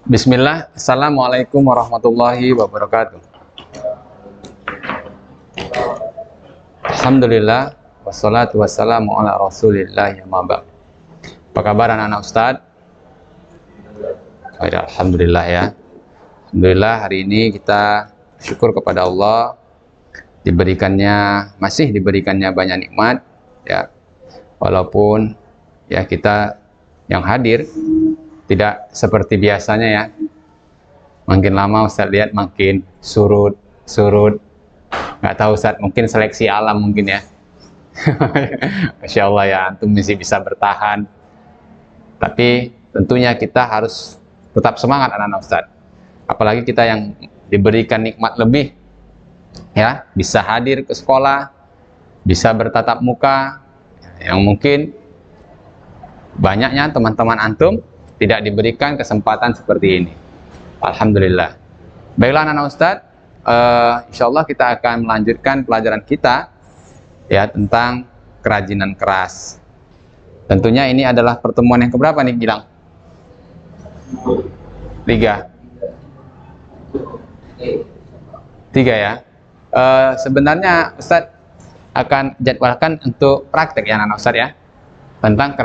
Bismillah, Assalamualaikum warahmatullahi wabarakatuh. Alhamdulillah, wassalatu wassalamu ala rasulillah ya mabak. Apa kabar anak-anak Ustadz? Alhamdulillah ya. Alhamdulillah hari ini kita syukur kepada Allah masih diberikannya banyak nikmat ya. Walaupun ya kita yang hadir tidak seperti biasanya ya. Makin lama Ustaz lihat makin surut. Nggak tahu Ustaz, mungkin seleksi alam mungkin ya. Masya Allah ya, antum masih bisa bertahan. Tapi tentunya kita harus tetap semangat anak-anak Ustaz. Apalagi kita yang diberikan nikmat lebih ya, bisa hadir ke sekolah, bisa bertatap muka, yang mungkin banyaknya teman-teman antum tidak diberikan kesempatan seperti ini. Alhamdulillah. Baiklah anak-anak Ustadz, insya Allah kita akan melanjutkan pelajaran kita ya tentang kerajinan keras. Tentunya ini adalah pertemuan yang keberapa nih Gilang? 3 ya. Sebenarnya Ustadz akan jadwalkan untuk praktek ya anak-anak Ustadz ya, tentang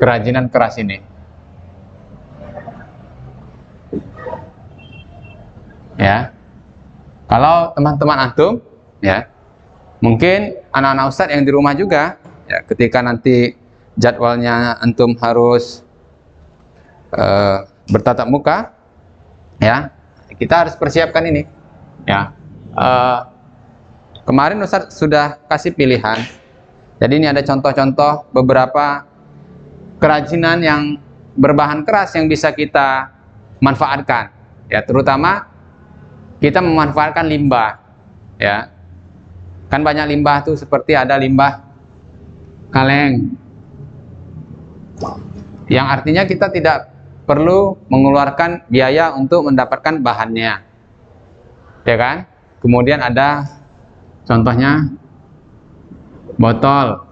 kerajinan keras ini. Ya, kalau teman-teman antum ya, mungkin anak-anak Ustadz yang di rumah juga ya, ketika nanti jadwalnya antum harus bertatap muka ya, kita harus persiapkan ini ya. Kemarin Ustadz sudah kasih pilihan, jadi ini ada contoh-contoh beberapa kerajinan yang berbahan keras yang bisa kita manfaatkan ya, terutama kita memanfaatkan limbah ya. Kan banyak limbah tuh, seperti ada limbah kaleng yang artinya kita tidak perlu mengeluarkan biaya untuk mendapatkan bahannya ya kan. Kemudian ada contohnya botol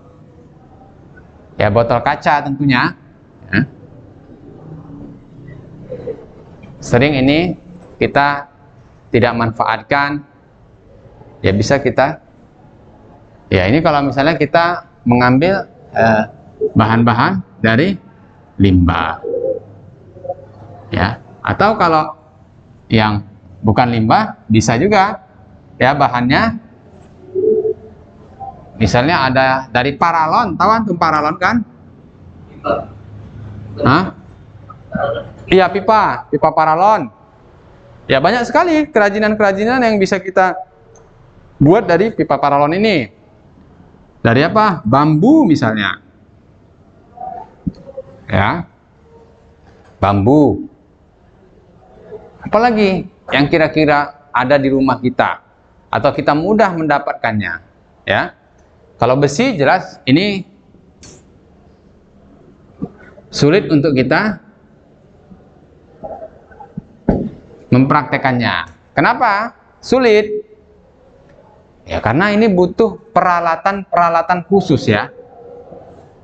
ya, botol kaca tentunya ya. Sering ini kita tidak manfaatkan ya, bisa kita ya, ini kalau misalnya kita mengambil bahan-bahan dari limbah ya, atau kalau yang bukan limbah bisa juga ya, bahannya misalnya ada dari paralon. Tahu antum paralon kan? Hah? Iya, pipa paralon. Ya, banyak sekali kerajinan-kerajinan yang bisa kita buat dari pipa paralon ini. Dari apa? Bambu misalnya. Ya. Bambu. Apalagi yang kira-kira ada di rumah kita atau kita mudah mendapatkannya, ya. Kalau besi jelas ini sulit untuk kita mempraktekannya. Kenapa? Sulit. Ya karena ini butuh peralatan khusus ya.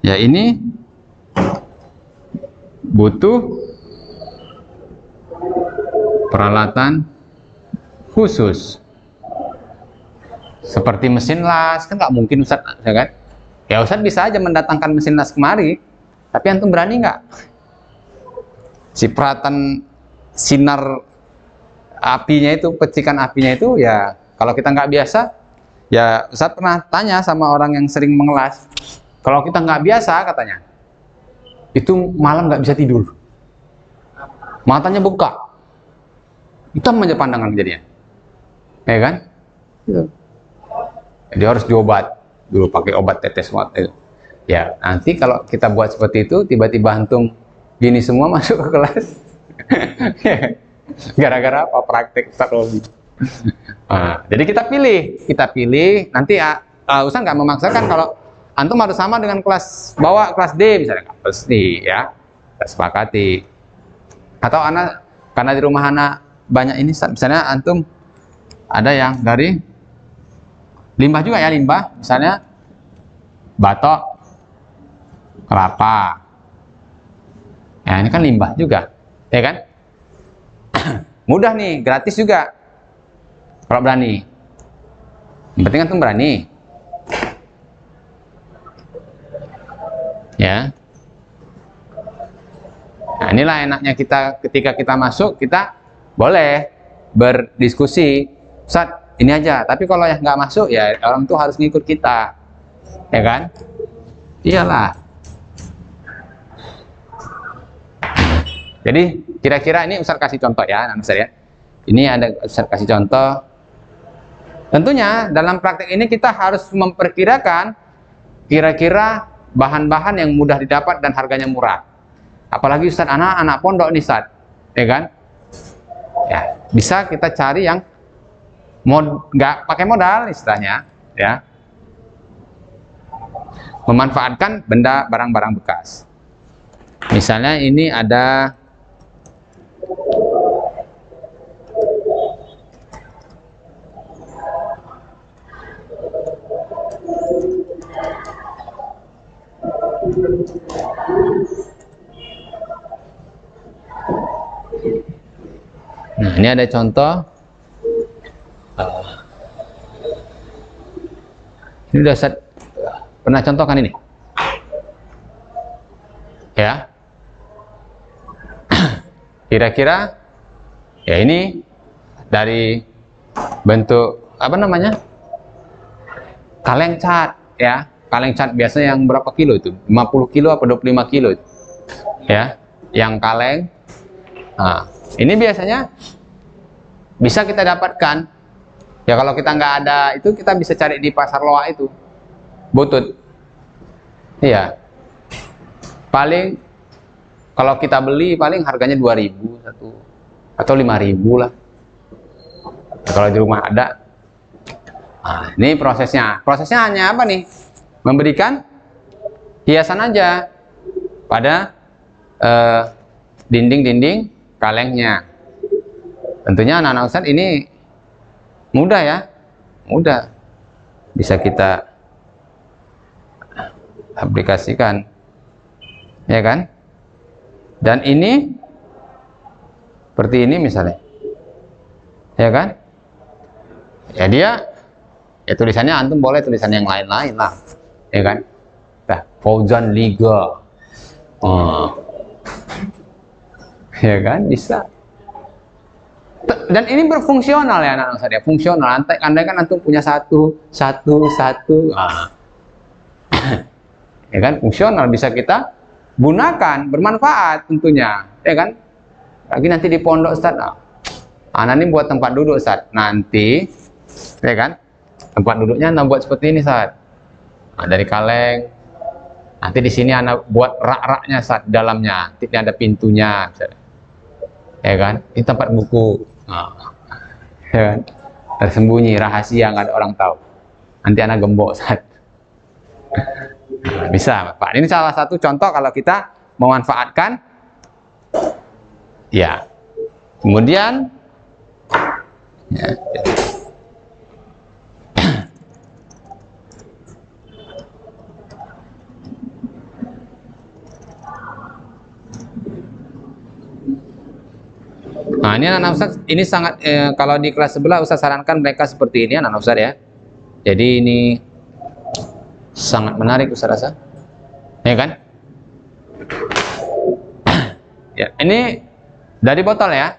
Ya ini butuh peralatan khusus. Seperti mesin las, kan nggak mungkin Ustaz, ya kan? Ya Ustaz bisa aja mendatangkan mesin las kemari, tapi antum berani nggak? Cipratan sinar apinya itu, percikan apinya itu ya, kalau kita nggak biasa, ya Ustaz pernah tanya sama orang yang sering mengelas, kalau kita nggak biasa katanya, itu malam nggak bisa tidur, matanya bengkak, hitam aja pandangan jadinya, ya kan? Dia harus diobat dulu, pakai obat tetes mata itu. Ya nanti kalau kita buat seperti itu, tiba-tiba antum gini semua masuk ke kelas. Gara-gara apa? Praktek Ustaz Robi. Jadi kita pilih. Nanti Ustaz nggak memaksakan kalau antum harus sama dengan kelas bawah, kelas D misalnya, nggak pasti ya. Kita sepakati. Atau anak, karena di rumah anak banyak ini, misalnya antum ada yang dari limbah juga ya, limbah misalnya batok kelapa. Ya ini kan limbah juga. Ya kan? Mudah nih, gratis juga. Kalau berani. Yang penting antum berani. Ya. Nah, inilah enaknya kita ketika kita masuk, kita boleh berdiskusi. Ustaz, ini aja. Tapi kalau yang nggak masuk, ya orang tuh harus ngikut kita. Ya kan? Iyalah. Jadi, kira-kira ini Ustaz kasih contoh ya, Ustaz ya. Ini ada Ustaz kasih contoh. Tentunya, dalam praktek ini kita harus memperkirakan kira-kira bahan-bahan yang mudah didapat dan harganya murah. Apalagi Ustaz, anak pondok nih Ustaz, ya kan? Ya, bisa kita cari yang nggak pakai modal istilahnya, ya. Memanfaatkan benda barang-barang bekas. Misalnya ini ada nah, ini ada contoh. Ini udah set, pernah contohkan ini, ya. Kira-kira, ya ini dari bentuk apa namanya? Kaleng cat, ya. Kaleng cat biasanya yang berapa kilo itu? 50 kilo atau 25 kilo itu, ya. Yang kaleng. Nah, ini biasanya bisa kita dapatkan. Ya kalau kita nggak ada itu, kita bisa cari di pasar loak itu, butut. Iya. Paling kalau kita beli paling harganya 2.000 satu atau 5.000 lah. Ya, kalau di rumah ada. Nah, ini prosesnya. Prosesnya hanya apa nih? Memberikan hiasan aja pada dinding-dinding kalengnya. Tentunya anak-anak Ustaz ini mudah ya, mudah bisa kita aplikasikan, ya kan? Dan ini seperti ini misalnya, ya kan? Ya dia, ya tulisannya antum boleh tulisan yang lain-lain lah, ya kan? Nah, Fauzan Liga, ya kan? Bisa. Dan ini berfungsional ya anak-anak saya, fungsional. Andai kan antum punya satu, nah. Ya kan, fungsional, bisa kita gunakan, bermanfaat tentunya, ya kan? Lagi nanti di pondok Ustaz, anak ini buat tempat duduk Ustaz, nanti, ya kan? Tempat duduknya anak buat seperti ini Ustaz. Nah, dari kaleng, nanti di sini anak buat rak-raknya Ustaz, dalamnya, nanti ada pintunya, misalnya. Ya kan? Ini tempat buku. Ya kan? Tersembunyi, rahasia, nggak ada orang tahu. Nanti anak gembok Ustaz. Bisa Pak. Ini salah satu contoh kalau kita memanfaatkan, ya. Kemudian ya. Nah, ini anak Ustaz, ini sangat kalau di kelas sebelah Ustaz sarankan mereka seperti ini anak Ustaz ya. Jadi ini sangat menarik Ustaz rasa. Ya kan? Ya, ini dari botol ya.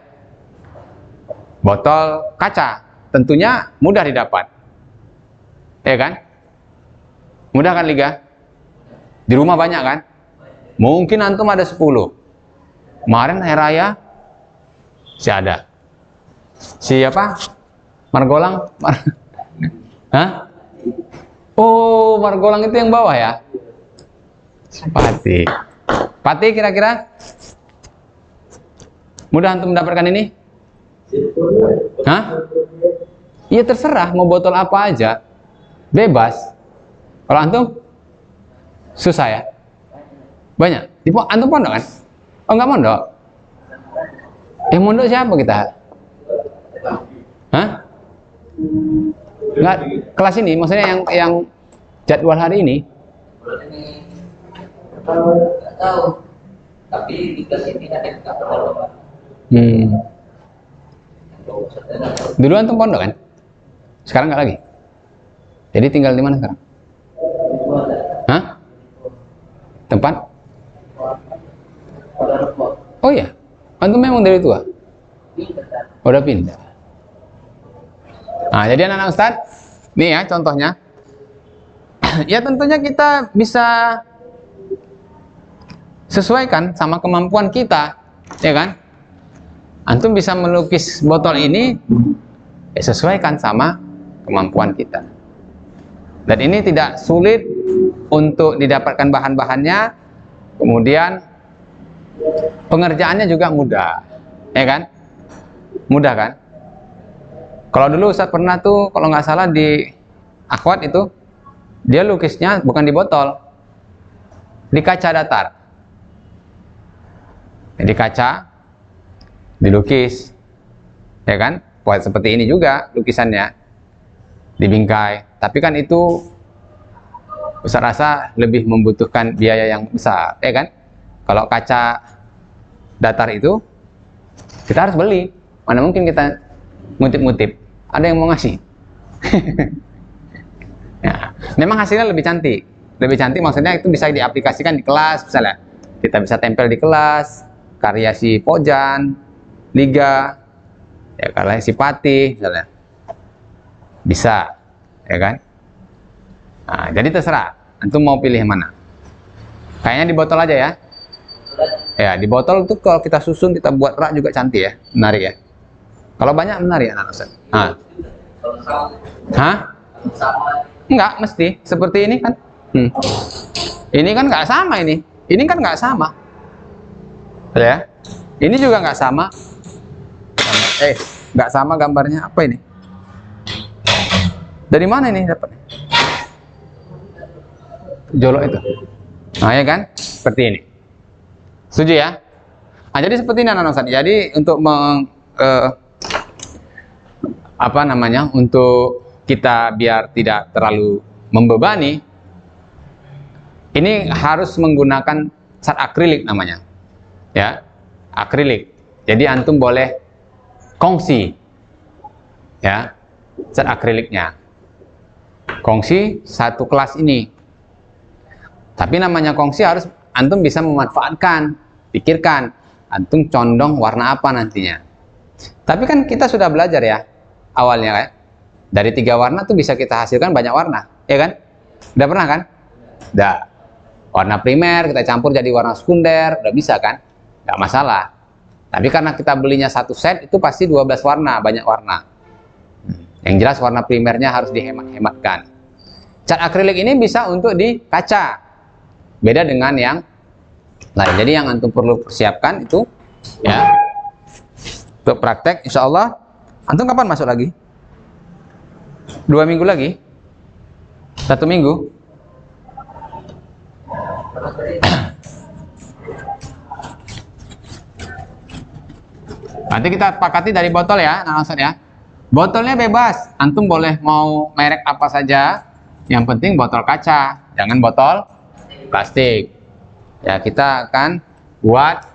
Botol kaca. Tentunya mudah didapat. Ya kan? Mudah kan Liga? Di rumah banyak kan? Mungkin antum ada 10. Kemarin hari raya si ada. Siapa? Margolang? Hah? Oh, Margolang itu yang bawah ya? Pati. Pati kira-kira? Mudah antum mendapatkan ini? Hah? Iya terserah, mau botol apa aja. Bebas. Kalau antum? Susah ya? Banyak? Antum pondok kan? Oh enggak mondok? Mondok siapa kita? Hah? Enggak, kelas ini maksudnya yang jadwal hari ini? Enggak tahu. Tapi di kelas ini ada yang enggak tahu. Hmm. Dulu antum pondok kan? Sekarang nggak lagi. Jadi tinggal di mana sekarang? Hah? Tempat? Oh iya, antum memang dari tua? Udah pindah. Nah, jadi anak-anak Ustadz, nih ya contohnya. Ya tentunya kita bisa sesuaikan sama kemampuan kita, ya kan? Antum bisa melukis botol ini, ya sesuaikan sama kemampuan kita. Dan ini tidak sulit untuk didapatkan bahan-bahannya, kemudian pengerjaannya juga mudah, ya kan? Mudah kan? Kalau dulu Ustadz pernah tuh, kalau nggak salah di akhwat itu, dia lukisnya bukan di botol, di kaca datar. Di kaca, dilukis, ya kan? Buat seperti ini juga lukisannya, di bingkai. Tapi kan itu Ustaz rasa lebih membutuhkan biaya yang besar, ya kan? Kalau kaca datar itu kita harus beli. Mana mungkin kita ngutip-ngutip? Ada yang mau ngasih? Ya, memang hasilnya lebih cantik. Lebih cantik maksudnya itu bisa diaplikasikan di kelas, misalnya. Kita bisa tempel di kelas, karya si Pojan, Liga, ya karya si Patih, misalnya. Bisa, ya kan? Nah, jadi terserah, antum mau pilih yang mana. Kayaknya di botol aja ya. Ya, di botol itu kalau kita susun, kita buat rak juga cantik ya, menarik ya. Kalau banyak menarik anak Ustaz. Hah? Enggak, mesti. Seperti ini kan. Ini kan nggak sama ini. Ini kan nggak sama. Ya. Ini juga nggak sama. Nggak sama gambarnya. Apa ini? Dari mana ini dapatnya? Jolok itu. Nah, ya kan? Seperti ini. Setuju ya? Nah, jadi seperti ini anak Ustaz. Jadi untuk untuk kita biar tidak terlalu membebani, ini harus menggunakan cat akrilik namanya, ya, akrilik. Jadi antum boleh kongsi, ya, cat akriliknya, kongsi satu kelas ini. Tapi namanya kongsi harus antum bisa memanfaatkan, pikirkan, antum condong warna apa nantinya. Tapi kan kita sudah belajar ya, awalnya kan, dari 3 warna tuh bisa kita hasilkan banyak warna, ya kan? Udah pernah kan? Udah. Warna primer kita campur jadi warna sekunder, udah bisa kan? Nggak masalah. Tapi karena kita belinya satu set, itu pasti 12 warna, banyak warna. Yang jelas warna primernya harus dihemat-hematkan. Cat akrilik ini bisa untuk di kaca. Beda dengan yang lain. Jadi yang antum perlu persiapkan itu, ya, untuk praktek, insya Allah. Antum kapan masuk lagi? 2 minggu lagi? 1 minggu? Nanti kita sepakati dari botol ya, Ustaz ya. Botolnya bebas, antum boleh mau merek apa saja. Yang penting botol kaca, jangan botol plastik. Ya, kita akan buat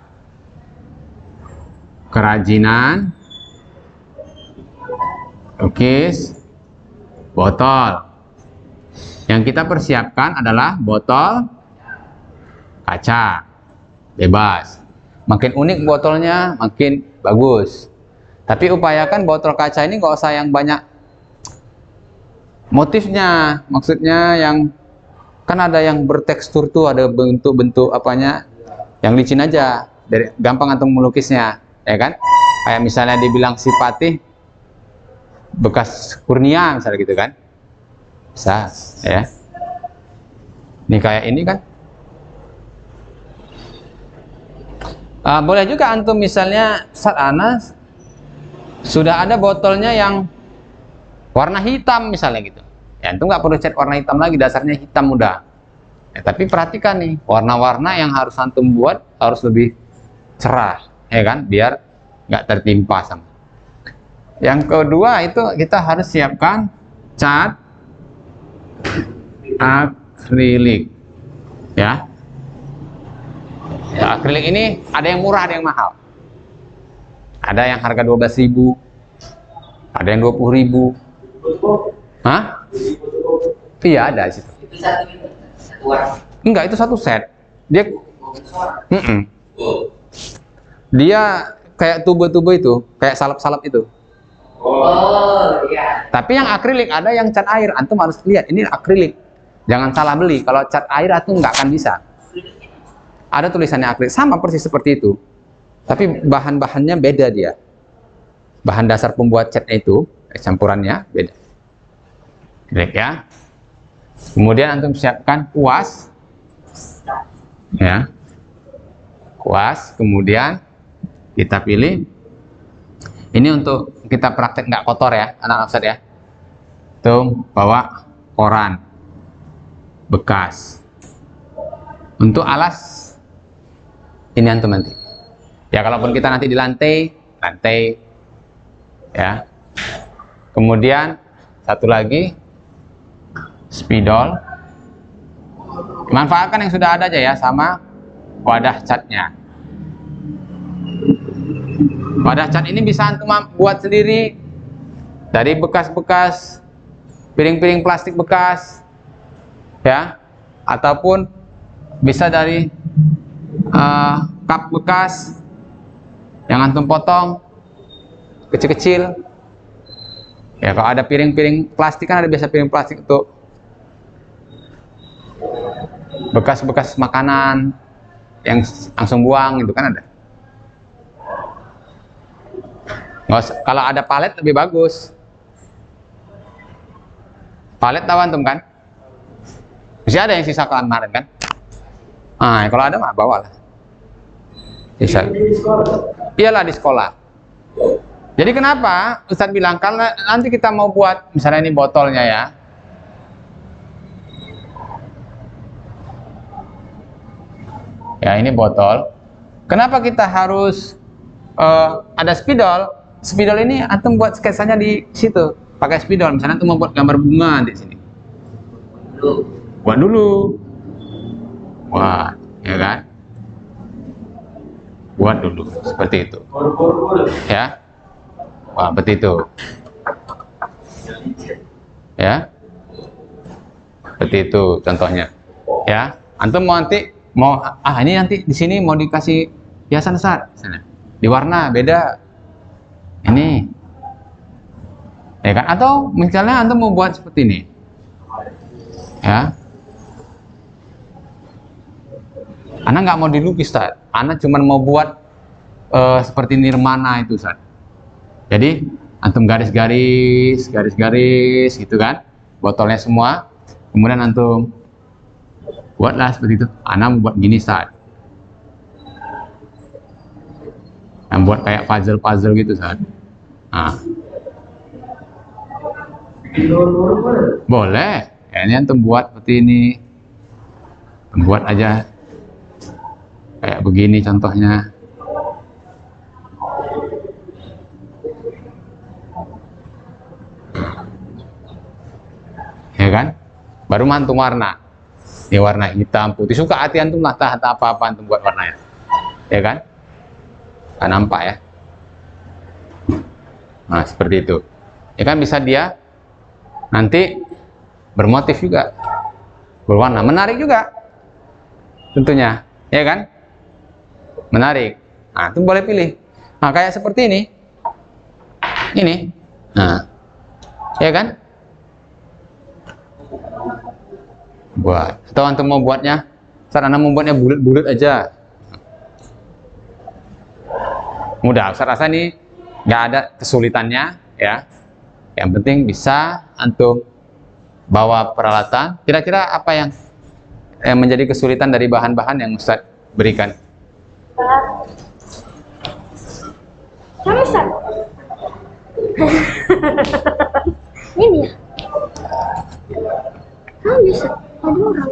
kerajinan lukis botol. Yang kita persiapkan adalah botol kaca bebas. Makin unik botolnya, makin bagus. Tapi upayakan botol kaca ini nggak usah yang banyak motifnya. Maksudnya yang kan ada yang bertekstur tuh, ada bentuk-bentuk apanya, yang licin aja, dari gampang antum melukisnya, ya kan? Kayak misalnya dibilang si Patih bekas Kurnia misalnya gitu kan, bisa, ya. Ini kayak ini kan. Boleh juga antum misalnya Ustaz Anas sudah ada botolnya yang warna hitam misalnya gitu. Ya antum nggak perlu cat warna hitam lagi, dasarnya hitam udah. Ya, tapi perhatikan nih, warna-warna yang harus antum buat harus lebih cerah, ya kan? Biar nggak tertimpa sama. Yang kedua itu kita harus siapkan cat akrilik, ya. Ya, akrilik ini ada yang murah, ada yang mahal. Ada yang harga 12.000, ada yang 20.000. Hah? Iya, ada di situ. Itu satu warna. Enggak, itu satu set. Dia dia kayak tube-tube itu, kayak salep-salep itu. Oh, iya. Tapi yang akrilik, ada yang cat air. Antum harus lihat, ini akrilik. Jangan salah beli. Kalau cat air antum nggak akan bisa. Ada tulisannya akrilik, sama persis seperti itu. Tapi bahan-bahannya beda dia. Bahan dasar pembuat catnya itu, campurannya beda. Baik ya. Kemudian antum siapkan kuas. Ya. Kuas, kemudian kita pilih. Ini untuk kita praktek nggak kotor ya, anak-anak Ustadz ya. Tuh, bawa koran bekas. Untuk alas, ini antum nanti. Ya, kalaupun kita nanti di lantai ya. Kemudian satu lagi spidol. Manfaatkan yang sudah ada aja ya, sama wadah catnya. Wadah cat ini bisa antum buat sendiri dari bekas-bekas piring-piring plastik bekas ya, ataupun bisa dari cup bekas yang antum potong kecil-kecil ya. Kalau ada piring-piring plastik, kan ada biasa piring plastik untuk bekas-bekas makanan yang langsung buang, itu kan ada. Kalau ada palet lebih bagus. Palet tahu antum kan? Masih ada yang sisa kemarin kan? Nah, kalau ada mah bawalah. Bisa. Iyalah di sekolah. Jadi kenapa Ustadz bilang, kalau nanti kita mau buat, misalnya ini botolnya ya. Ya, ini botol. Kenapa kita harus ada spidol? Spidol ini antum buat sketsanya di situ, pakai spidol. Misalnya antum membuat gambar bunga di sini. Buat dulu. Wah, ya kan? Buat dulu seperti itu. Ya. Wah, seperti itu. Ya. Seperti itu contohnya. Ya. Antum mau ini nanti di sini mau dikasih hiasan Ustaz, di warna beda. Ini. Ya kan? Atau misalnya antum mau buat seperti ini. Ya. Anak nggak mau dilukis, Ustaz. Anak cuma mau buat seperti nirmana itu, Ustaz. Jadi antum garis-garis gitu kan, botolnya semua. Kemudian antum buatlah seperti itu. Anak mau buat gini, Ustaz. Yang buat kayak puzzle gitu, Ustaz. Nah. Boleh. Ya, ini antum buat seperti ini. Buat aja kayak begini contohnya. Ya kan? Baru antum warna. Ini warna hitam, putih. Suka hati antum lah, apa-apa antum buat warnanya. Ya kan? Nggak nampak ya. Nah, seperti itu. Ya kan, bisa dia nanti bermotif juga. Berwarna, menarik juga. Tentunya. Ya kan? Menarik. Nah, itu boleh pilih. Nah, kayak seperti ini. Ini. Nah. Ya kan? Buat. Atau antum mau buatnya, Ustaz, anda mau buatnya bulat-bulat aja. Mudah. Ustaz rasa ini nggak ada kesulitannya, ya. Yang penting bisa antum bawa peralatan. Kira-kira apa yang menjadi kesulitan dari bahan-bahan yang Ustaz berikan? Sama Ustaz. Ini ya. Kamu bisa. Ada orang.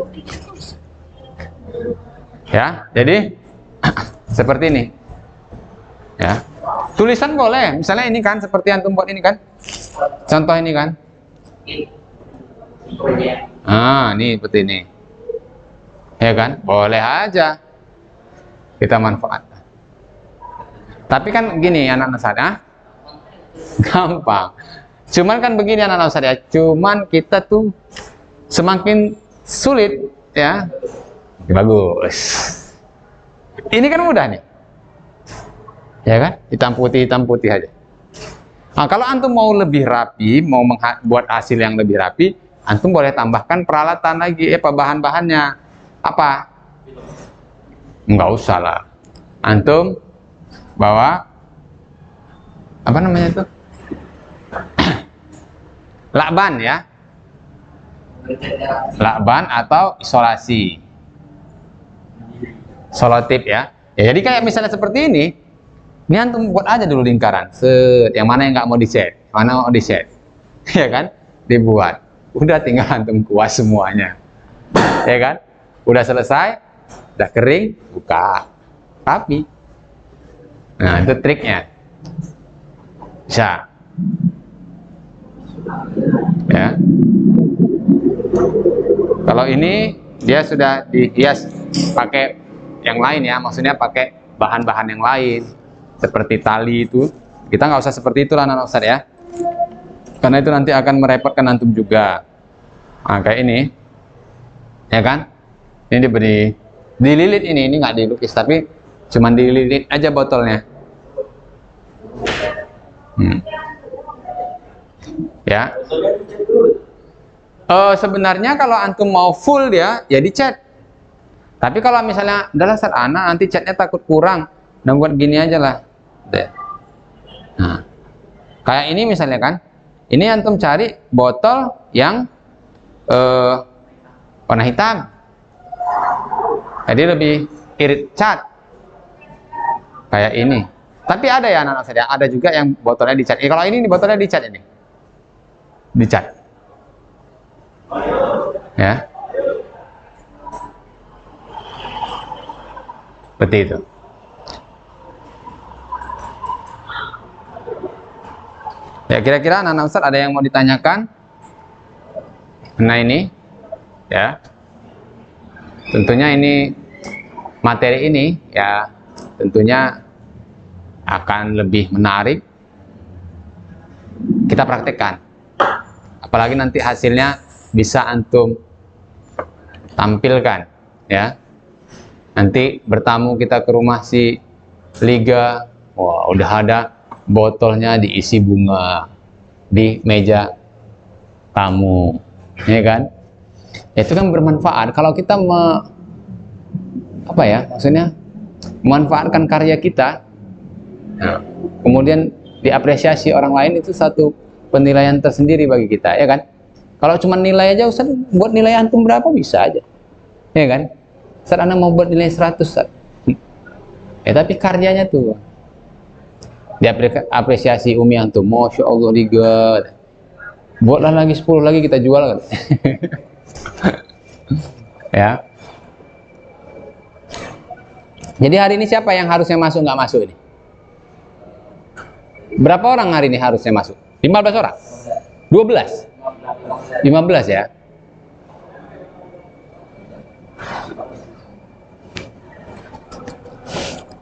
Ya, jadi seperti ini. Ya. Tulisan boleh. Misalnya ini kan, seperti antum buat ini kan. Contoh ini kan. Ah, ini seperti ini. Ya kan? Boleh aja kita manfaatkan. Tapi kan gini anak-anak saya, gampang. Cuman kan begini anak-anak saya, cuman kita tuh semakin sulit ya. Bagus. Ini kan mudah nih. Ya kan? Hitam putih aja. Nah, kalau antum mau lebih rapi, mau buat hasil yang lebih rapi, antum boleh tambahkan peralatan lagi, bahan-bahannya. Apa? Enggak usah lah. Antum bawa apa namanya itu? Lakban ya. Lakban atau isolasi. Selotip ya. Ya, jadi kayak misalnya seperti ini antum buat aja dulu lingkaran. Yang mana yang nggak mau diset, mana mau diset, ya kan? Dibuat. Udah tinggal antum kuas semuanya, ya kan? Udah selesai, udah kering, buka, rapi. Nah itu triknya. Bisa, ya. Kalau ini dia sudah dihias pakai yang lain ya, maksudnya pakai bahan-bahan yang lain seperti tali itu. Kita nggak usah seperti itu lah anak Ustaz ya, karena itu nanti akan merepotkan antum juga. Nah, kayak ini ya kan, ini diberi dililit, ini nggak dilukis tapi cuman dililit aja botolnya. Ya. Sebenarnya kalau antum mau full dia ya dicat. Tapi kalau misalnya adalah saat anak nanti catnya takut kurang, dan buat gini aja lah. Nah, kayak ini misalnya kan, ini antum cari botol yang warna hitam, jadi lebih irit cat kayak ini. Tapi ada ya anak-anak saya, ada juga yang botolnya dicat. Kalau ini botolnya dicat, ini dicat, ya, seperti itu. Ya, kira-kira anak-anak Ustaz ada yang mau ditanyakan? Nah ini, ya, tentunya ini materi ini ya, tentunya akan lebih menarik kita praktekkan. Apalagi nanti hasilnya bisa antum tampilkan, ya. Nanti bertamu kita ke rumah si Liga, wah udah ada botolnya diisi bunga di meja tamu, ya kan? Itu kan bermanfaat. Kalau kita maksudnya memanfaatkan karya kita, nah, kemudian diapresiasi orang lain, itu satu penilaian tersendiri bagi kita, ya kan? Kalau cuma nilai aja, Ustaz, buat nilai antum berapa bisa aja, ya kan? Ustaz, anak mau buat nilai 100, Ustaz. Tapi karyanya tuh diapresiasi Umi antum, Masya Allah Liga, buatlah lagi 10 lagi kita jual kan. Ya. Jadi hari ini siapa yang harusnya masuk nggak masuk ini? Berapa orang hari ini harusnya masuk? 15 orang? 12? 15 ya?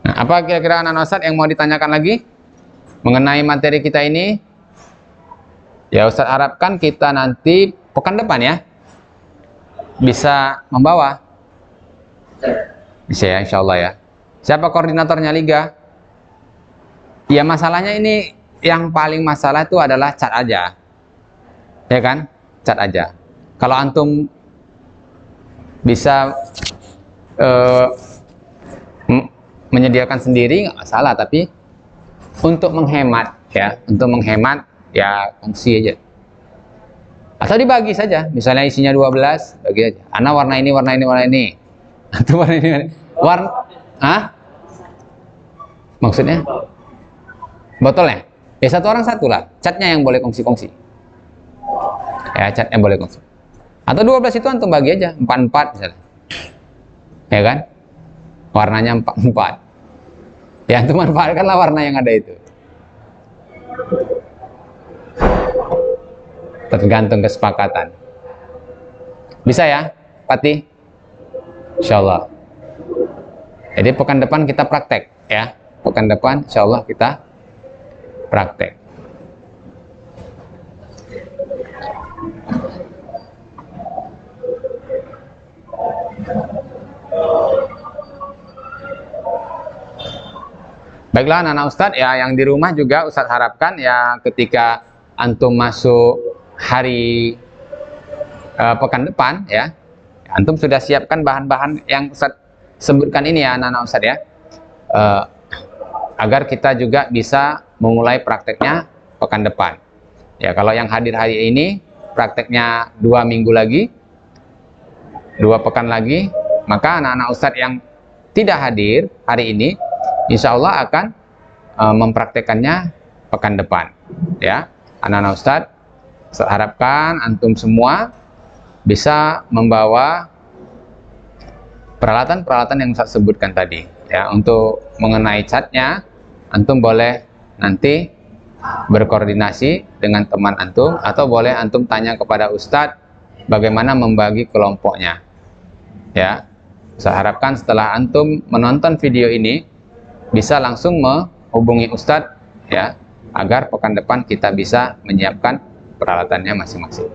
Nah, apa kira-kira anak Ustaz yang mau ditanyakan lagi mengenai materi kita ini? Ya, Ustaz harapkan kita nanti pekan depan ya bisa membawa. Bisa ya, insya Allah ya. Siapa koordinatornya Liga? Ya, masalahnya ini yang paling masalah itu adalah cat aja, ya kan? Cat aja. Kalau antum bisa menyediakan sendiri nggak masalah, tapi untuk menghemat ya fungsi aja. Atau dibagi saja, misalnya isinya 12, bagi aja. Ana warna ini, warna ini, warna ini. Atau warna ini, maksudnya? Botolnya? Ya satu orang satu lah. Catnya yang boleh kongsi-kongsi. Ya, catnya boleh kongsi. Atau 12 itu antum bagi aja, 4-4 misalnya. Ya kan? Warnanya 4-4. Ya antum manfaatkanlah warna yang ada itu. Tergantung kesepakatan. Bisa ya, Fatih? Insya Allah. Jadi pekan depan kita praktek ya. pekan depan insya Allah kita praktek. Baiklah anak-anak Ustadz ya, yang di rumah juga Ustadz harapkan ya ketika antum masuk hari pekan depan ya, antum sudah siapkan bahan-bahan yang Ustadz sebutkan ini ya anak-anak Ustadz ya, agar kita juga bisa memulai prakteknya pekan depan ya. Kalau yang hadir hari ini prakteknya 2 minggu lagi, 2 pekan lagi, maka anak-anak Ustadz yang tidak hadir hari ini insya Allah akan mempraktekannya pekan depan ya. Anak-anak Ustadz harapkan antum semua bisa membawa peralatan-peralatan yang Ustadz sebutkan tadi ya. Untuk mengenai catnya, antum boleh nanti berkoordinasi dengan teman antum, atau boleh antum tanya kepada Ustadz bagaimana membagi kelompoknya ya. Saya harapkan setelah antum menonton video ini bisa langsung menghubungi Ustadz ya, agar pekan depan kita bisa menyiapkan peralatannya masing-masing.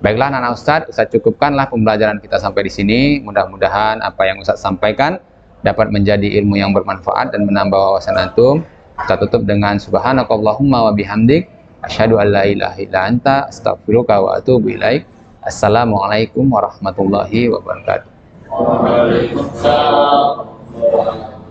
Baiklah anak-anak Ustadz cukupkanlah pembelajaran kita sampai di sini. Mudah-mudahan apa yang Ustadz sampaikan dapat menjadi ilmu yang bermanfaat dan menambah wawasan antum. Kita tutup dengan subhanakallahumma wa bihamdik asyhadu an la ilaha illa anta astaghfiruka wa atubu ilaik. Assalamualaikum warahmatullahi wabarakatuh. Waalaikumsalam.